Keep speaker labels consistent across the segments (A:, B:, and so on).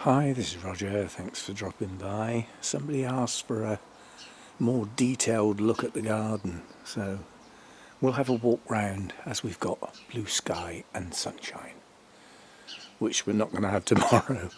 A: Hi, this is Roger. Thanks for dropping by. Somebody asked for a more detailed look at the garden, so we'll have a walk round as we've got blue sky and sunshine, which we're not going to have tomorrow.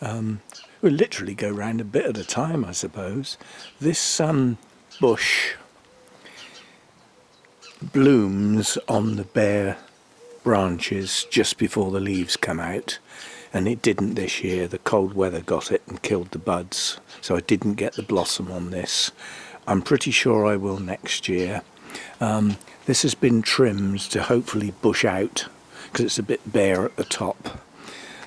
A: We'll literally go round a bit at a time, I suppose. This bush blooms on the bare branches just before the leaves come out, and it didn't this year. The cold weather got it and killed the buds, so I didn't get the blossom on this. I'm pretty sure I will next year. This has been trimmed to hopefully bush out because it's a bit bare at the top.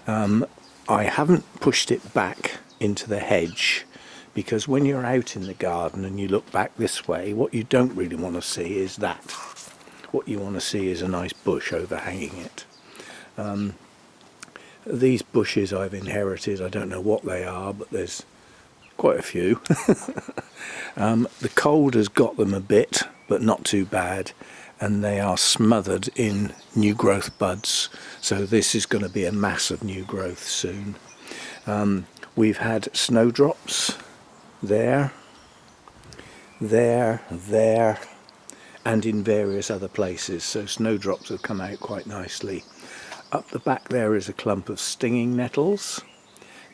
A: I haven't pushed it back into the hedge because when you're out in the garden and you look back this way, what you don't really want to see is that. What you want to see is a nice bush overhanging it. These bushes I've inherited, I don't know what they are, but there's quite a few. The cold has got them a bit, but not too bad, and they are smothered in new growth buds, so this is going to be a mass of new growth soon. We've had snowdrops there, and in various other places, so snowdrops have come out quite nicely. Up the back there is a clump of stinging nettles.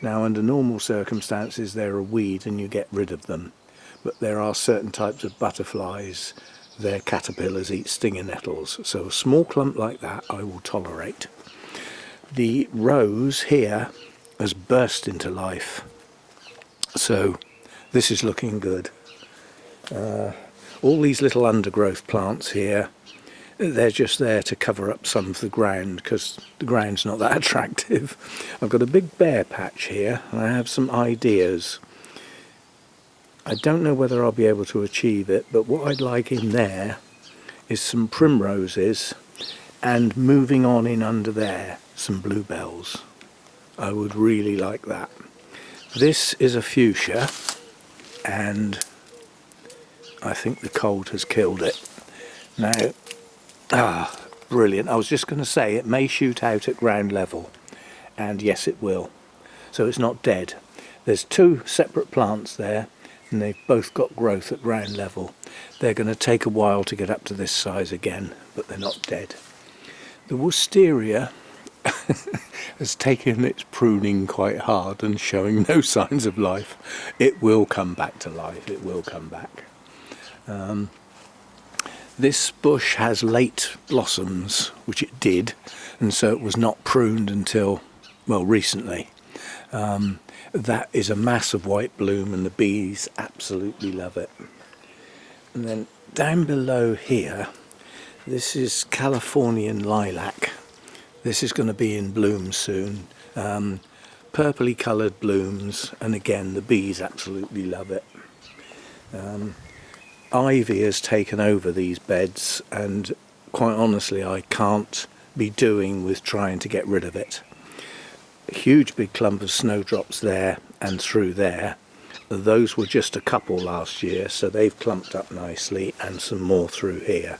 A: Now under normal circumstances they're a weed and you get rid of them, but there are certain types of butterflies, their caterpillars eat stinging nettles, so a small clump like that I will tolerate. The rose here has burst into life, so this is looking good. All these little undergrowth plants here, they're just there to cover up some of the ground because the ground's not that attractive. I've got a big bare patch here and I have some ideas. I don't know whether I'll be able to achieve it, but what I'd like in there is some primroses, and moving on in under there some bluebells. I would really like that. This is a fuchsia and I think the cold has killed it. Now, brilliant. I was just going to say it may shoot out at ground level, and yes it will. So it's not dead. There's two separate plants there and they've both got growth at ground level. They're going to take a while to get up to this size again, but they're not dead. The wisteria has taken its pruning quite hard and showing no signs of life. It will come back to life, it will come back. This bush has late blossoms, which it did, and so it was not pruned until, well, recently. That is a mass of white bloom and the bees absolutely love it. And then down below here, this is Californian lilac. This is going to be in bloom soon. Purpley coloured blooms, and again the bees absolutely love it. Ivy has taken over these beds, and quite honestly I can't be doing with trying to get rid of it. A huge big clump of snowdrops there and through there. Those were just a couple last year, so they've clumped up nicely, and some more through here.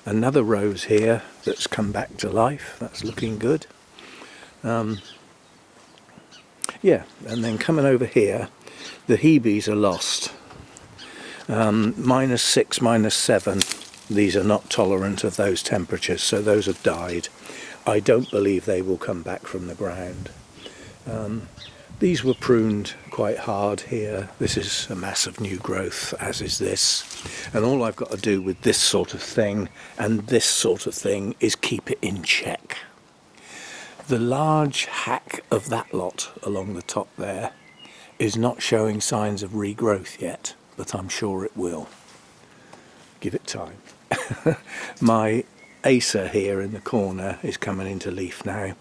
A: Another rose here that's come back to life, that's looking good. Yeah, and then coming over here, the hebes are lost. -6, -7, these are not tolerant of those temperatures, so those have died. I don't believe they will come back from the ground. These were pruned quite hard here. This is a mass of new growth, as is this. And all I've got to do with this sort of thing and this sort of thing is keep it in check. The large hack of that lot along the top there is not showing signs of regrowth yet, but I'm sure it will. Give it time. My Acer here in the corner is coming into leaf now.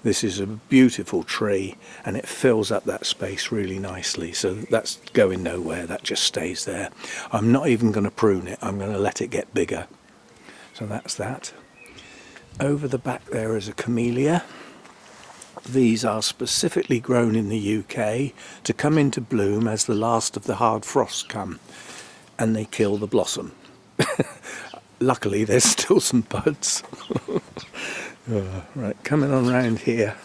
A: This is a beautiful tree and it fills up that space really nicely, so that's going nowhere, that just stays there. I'm not even going to prune it, I'm going to let it get bigger. So that's that. Over the back there is a camellia. These are specifically grown in the UK to come into bloom as the last of the hard frosts come, and they kill the blossom. Luckily there's still some buds. Right, coming on round here.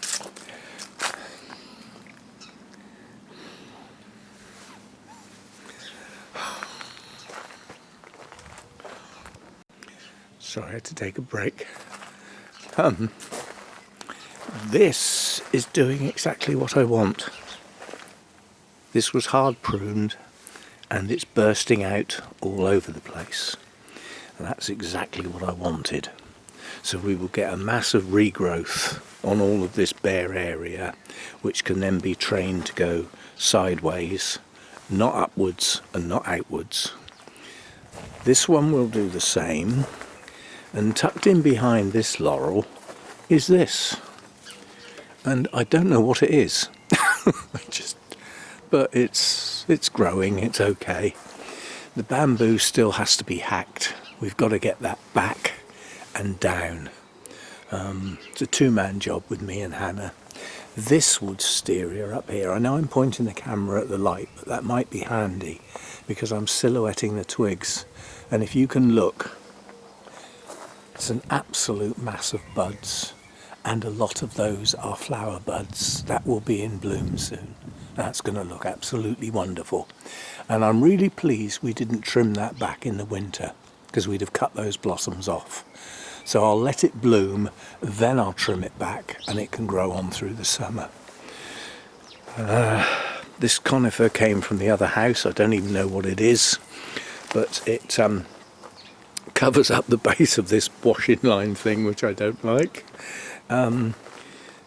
A: Sorry, I had to take a break. This is doing exactly what I want. This was hard pruned and it's bursting out all over the place. And that's exactly what I wanted. So we will get a massive regrowth on all of this bare area, which can then be trained to go sideways, not upwards and not outwards. This one will do the same, and tucked in behind this laurel is this. And I don't know what it is, but it's growing, it's okay. The bamboo still has to be hacked. We've got to get that back and down. It's a two-man job with me and Hannah. This wood steeria up here, I know I'm pointing the camera at the light, but that might be handy because I'm silhouetting the twigs. And if you can look, it's an absolute mass of buds, and a lot of those are flower buds that will be in bloom soon. That's going to look absolutely wonderful. And I'm really pleased we didn't trim that back in the winter, because we'd have cut those blossoms off. So I'll let it bloom, then I'll trim it back and it can grow on through the summer. This conifer came from the other house. I don't even know what it is, but it covers up the base of this washing line thing, which I don't like.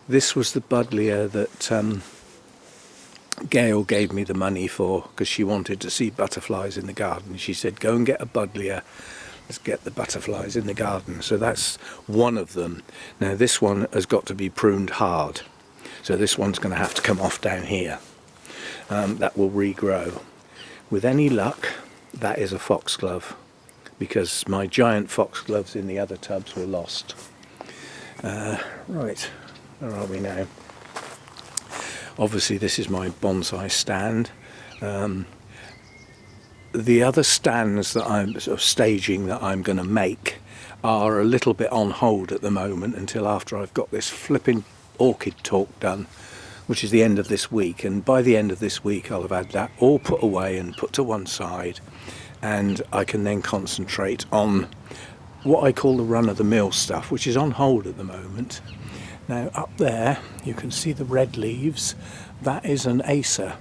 A: This was the buddleia that Gail gave me the money for, because she wanted to see butterflies in the garden. She said, go and get a buddleia. Let's get the butterflies in the garden. So that's one of them. Now this one has got to be pruned hard. So this one's going to have to come off down here. That will regrow. With any luck, that is a foxglove, because my giant foxgloves in the other tubs were lost. Right, where are we now? Obviously this is my bonsai stand. The other stands that I'm sort of staging that I'm going to make are a little bit on hold at the moment until after I've got this flipping orchid talk done, which is the end of this week. And by the end of this week I'll have had that all put away and put to one side, and I can then concentrate on what I call the run-of-the-mill stuff, which is on hold at the moment. Now up there you can see the red leaves. That is an acer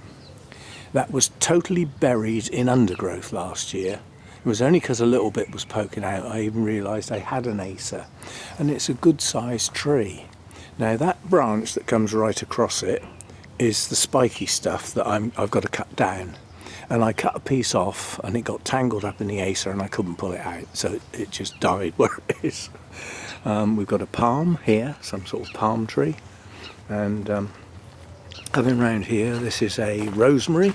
A: that was totally buried in undergrowth last year. It was only because a little bit was poking out I even realised I had an acer, and it's a good sized tree. Now that branch that comes right across it is the spiky stuff that I've got to cut down, and I cut a piece off and it got tangled up in the acer and I couldn't pull it out, so it just died where it is. We've got a palm here, some sort of palm tree, and coming round here, this is a rosemary.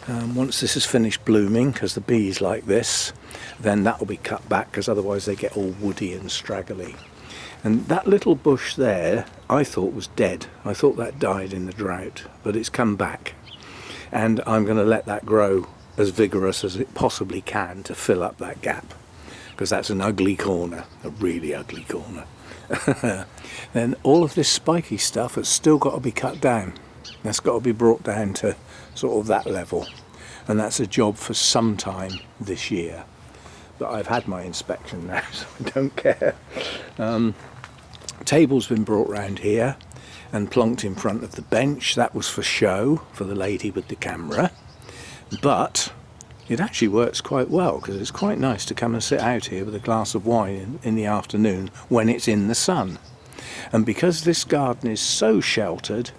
A: Once this is finished blooming, because the bees like this, then that will be cut back, because otherwise they get all woody and straggly. And that little bush there I thought was dead. I thought that died in the drought, but it's come back, and I'm going to let that grow as vigorous as it possibly can to fill up that gap, because that's an ugly corner, a really ugly corner. Then all of this spiky stuff has still got to be cut down. That's got to be brought down to sort of that level, and that's a job for some time this year. But I've had my inspection now, so I don't care. Table's been brought round here and plonked in front of the bench. That was for show, for the lady with the camera. But it actually works quite well, because it's quite nice to come and sit out here with a glass of wine in the afternoon when it's in the sun. And because this garden is so sheltered,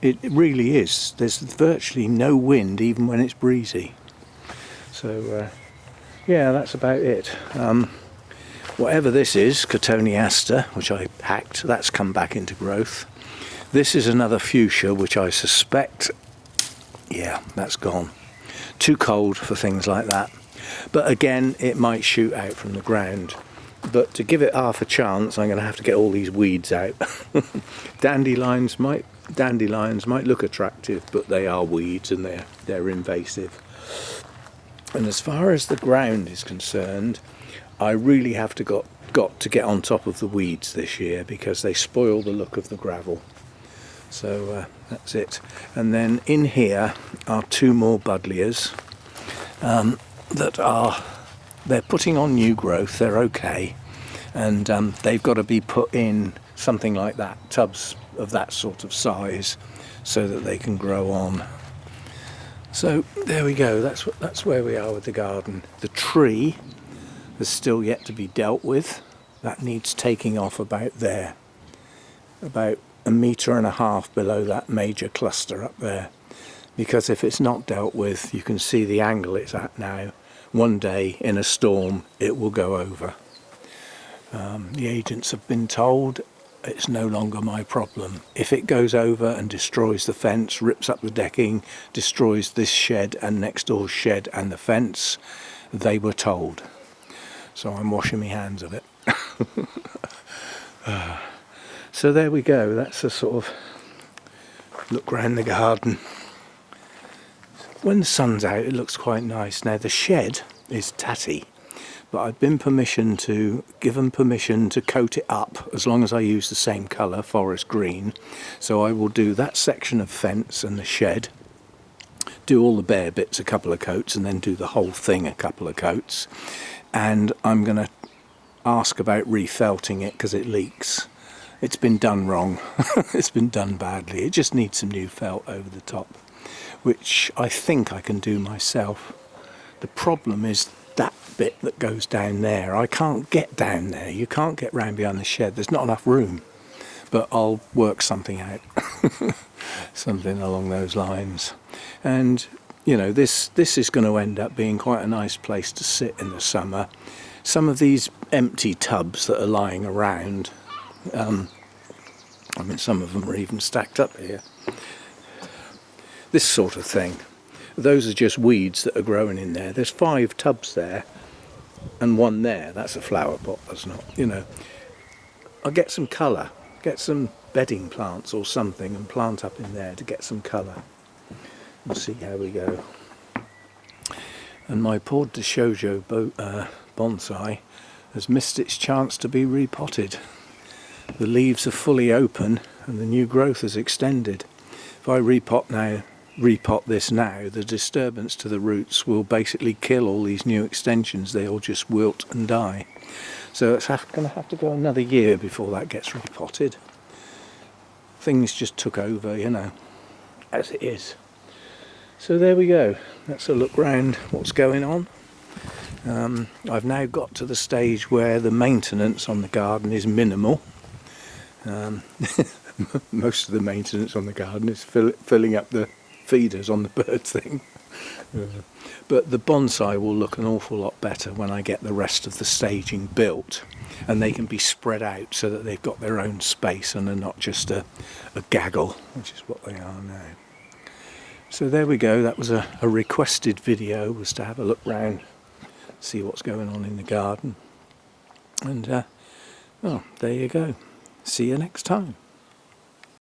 A: it really is. There's virtually no wind even when it's breezy. So yeah, that's about it. Whatever this is, Cotoneaster, which I hacked, that's come back into growth. This is another fuchsia, which I suspect, yeah, that's gone. Too cold for things like that. But again, it might shoot out from the ground. But to give it half a chance, I'm going to have to get all these weeds out. Dandelions might look attractive, but they are weeds and they're invasive. And as far as the ground is concerned, I really have got to get on top of the weeds this year, because they spoil the look of the gravel. So that's it. And then in here are two more buddleias that are they're putting on new growth, they're okay, and they've got to be put in something like that, tubs of that sort of size, so that they can grow on. So there we go, that's where we are with the garden. The tree is still yet to be dealt with. That needs taking off about there, about 1.5 meters below that major cluster up there, because if it's not dealt with, you can see the angle it's at now. One day in a storm it will go over. The agents have been told it's no longer my problem. If it goes over and destroys the fence, rips up the decking, destroys this shed and next door's shed and the fence, they were told. So I'm washing my hands of it. So there we go, that's a sort of look round the garden. When the sun's out it looks quite nice. Now the shed is tatty, but I've been given permission to coat it up as long as I use the same colour, forest green. So I will do that section of fence and the shed, do all the bare bits a couple of coats, and then do the whole thing a couple of coats. And I'm going to ask about refelting it because it leaks. It's been done wrong. It's been done badly. It just needs some new felt over the top, which I think I can do myself. The problem is that bit that goes down there. I can't get down there. You can't get round behind the shed. There's not enough room. But I'll work something out. Something along those lines. And you know, this is going to end up being quite a nice place to sit in the summer. Some of these empty tubs that are lying around, I mean some of them are even stacked up here. This sort of thing. Those are just weeds that are growing in there. There's 5 tubs there and 1 there. That's a flower pot, that's not, you know. I'll get some colour, get some bedding plants or something and plant up in there to get some colour. We'll see how we go. And my poor Shoujo bonsai has missed its chance to be repotted. The leaves are fully open and the new growth has extended. If I repot this now, the disturbance to the roots will basically kill all these new extensions. They all just wilt and die. So it's going to have to go another year before that gets repotted. Things just took over, you know, as it is. So there we go. That's a look round what's going on. I've now got to the stage where the maintenance on the garden is minimal. Most of the maintenance on the garden is filling up the feeders on the bird thing. But the bonsai will look an awful lot better when I get the rest of the staging built, and they can be spread out so that they've got their own space and are not just a gaggle, which is what they are now. So there we go. That was a requested video, was to have a look round, see what's going on in the garden. And well, there you go. See you next time.